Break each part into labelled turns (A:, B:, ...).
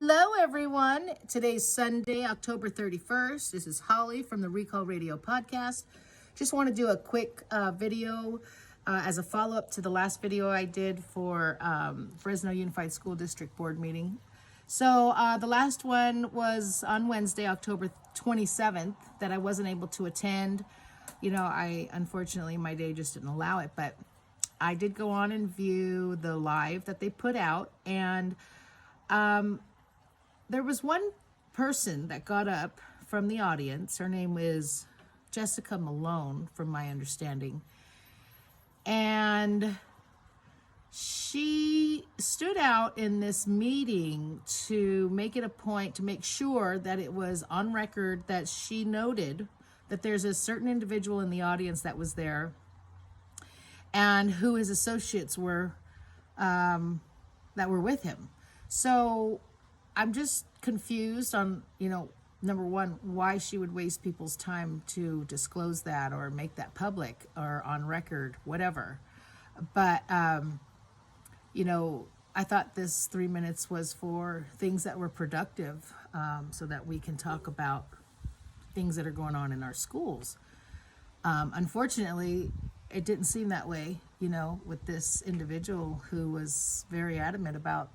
A: Hello, everyone. Today's Sunday, October 31st. This is Holly from the Recall Radio podcast. Just want to do a quick video as a follow-up to the last video I did for Fresno Unified School District Board meeting. So the last one was on Wednesday, October 27th, that I wasn't able to attend. You know, unfortunately, my day just didn't allow it, but I did go on and view the live that they put out, and there was one person that got up from the audience. Her name is Jessica Malone, from my understanding. And she stood out in this meeting to make it a point to make sure that it was on record that she noted that there's a certain individual in the audience that was there and who his associates were that were with him. So I'm just confused on, number one, why she would waste people's time to disclose that or make that public or on record, whatever. But, I thought this 3 minutes was for things that were productive, so that we can talk about things that are going on in our schools. Unfortunately, it didn't seem that way, with this individual who was very adamant about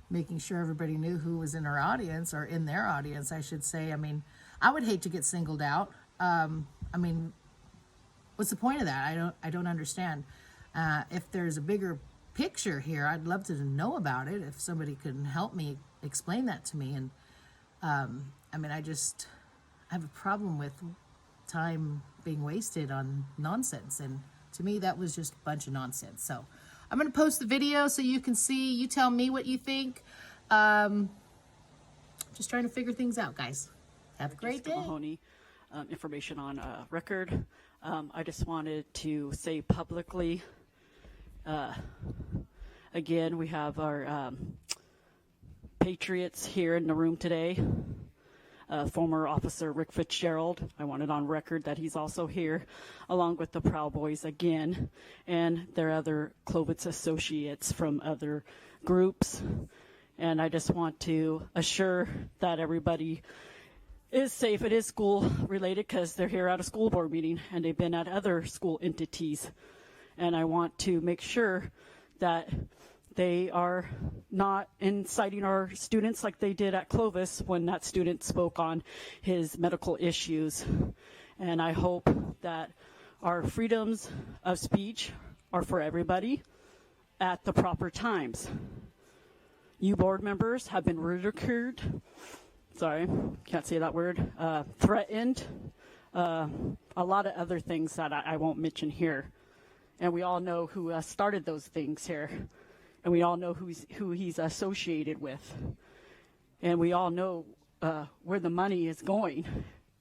A: making sure everybody knew who was in her audience, or in their audience, I should say. I would hate to get singled out. What's the point of that? I don't understand. If there's a bigger picture here, I'd love to know about it. If somebody can help me explain that to me. And I have a problem with time being wasted on nonsense. And to me, that was just a bunch of nonsense. So I'm going to post the video so you can see. You tell me what you think. Just trying to figure things out, guys. Have a great day.
B: Mahoney, information on record. I just wanted to say publicly, again, we have our patriots here in the room today. Former Officer Rick Fitzgerald. I wanted on record that he's also here, along with the Proud Boys again, and their other Clovitz associates from other groups. And I just want to assure that everybody is safe. It is school related because they're here at a school board meeting and they've been at other school entities. And I want to make sure that they are not inciting our students like they did at Clovis when that student spoke on his medical issues. And I hope that our freedoms of speech are for everybody at the proper times. You board members have been ridiculed, can't say that word, threatened, a lot of other things that I won't mention here. And we all know who started those things here. And we all know who he's associated with. And we all know where the money is going.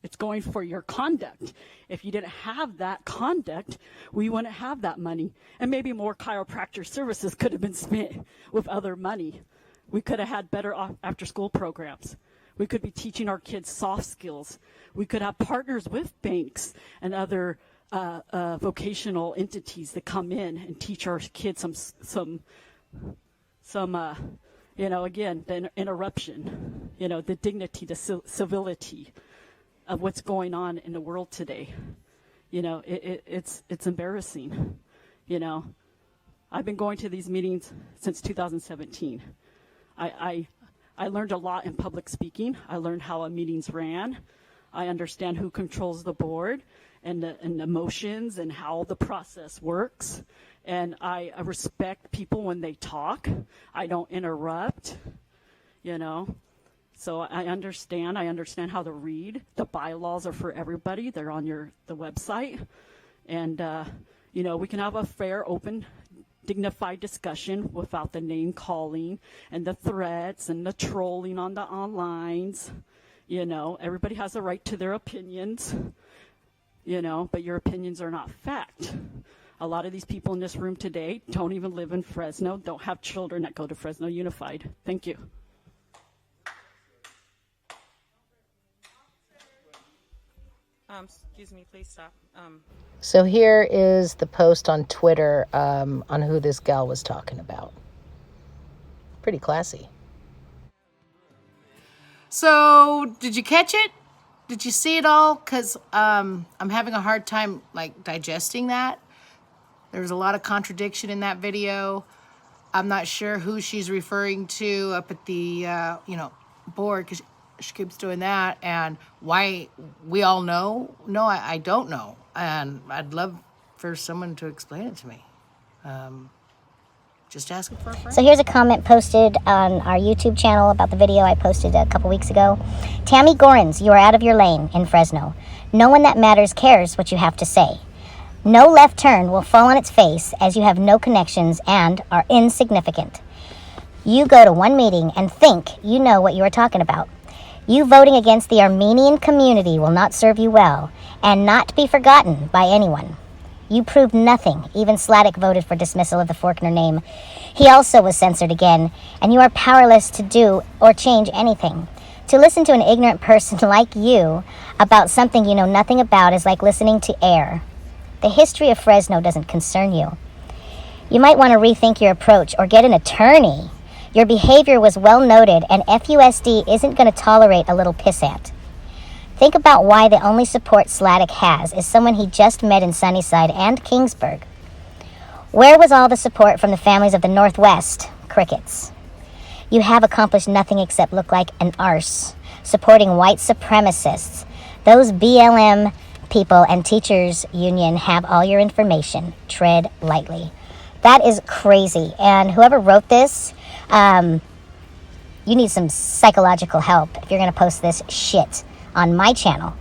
B: It's going for your conduct. If you didn't have that conduct, we wouldn't have that money. And maybe more chiropractor services could have been spent with other money. We could have had better after-school programs. We could be teaching our kids soft skills. We could have partners with banks and other vocational entities that come in and teach our kids some again, the interruption, the dignity, the civility of what's going on in the world today. It's embarrassing. I've been going to these meetings since 2017. I learned a lot in public speaking. I learned how a meetings ran. I understand who controls the board and the emotions and how the process works. And I respect people when they talk. I don't interrupt, So I understand how to read. The bylaws are for everybody. They're on the website. And, we can have a fair, open, dignified discussion without the name calling and the threats and the trolling on the onlines. Everybody has a right to their opinions, but your opinions are not fact. A lot of these people in this room today don't even live in Fresno, don't have children that go to Fresno Unified. Thank you.
C: Excuse me, please stop.
A: So here is the post on Twitter on who this gal was talking about. Pretty classy. So, did you catch it? Did you see it all? Because I'm having a hard time, like, digesting that. There's a lot of contradiction in that video. I'm not sure who she's referring to up at the, board, because she keeps doing that. And why we all know? No, I don't know. And I'd love for someone to explain it to me. Just asking for a friend.
C: So here's a comment posted on our YouTube channel about the video I posted a couple weeks ago. Tammy Gorins, you are out of your lane in Fresno. No one that matters cares what you have to say. No left turn will fall on its face as you have no connections and are insignificant. You go to one meeting and think you know what you are talking about. You voting against the Armenian community will not serve you well and not be forgotten by anyone. You proved nothing. Even Sladek voted for dismissal of the Faulkner name. He also was censored again, and you are powerless to do or change anything. To listen to an ignorant person like you about something you know nothing about is like listening to air. The history of Fresno doesn't concern you. You might want to rethink your approach or get an attorney. Your behavior was well noted, and FUSD isn't going to tolerate a little pissant. Think about why the only support Sladek has is someone he just met in Sunnyside and Kingsburg. Where was all the support from the families of the Northwest? Crickets. You have accomplished nothing except look like an arse, supporting white supremacists. Those BLM people and teachers union have all your information. Tread lightly. That is crazy. And whoever wrote this, you need some psychological help if you're going to post this shit on my channel.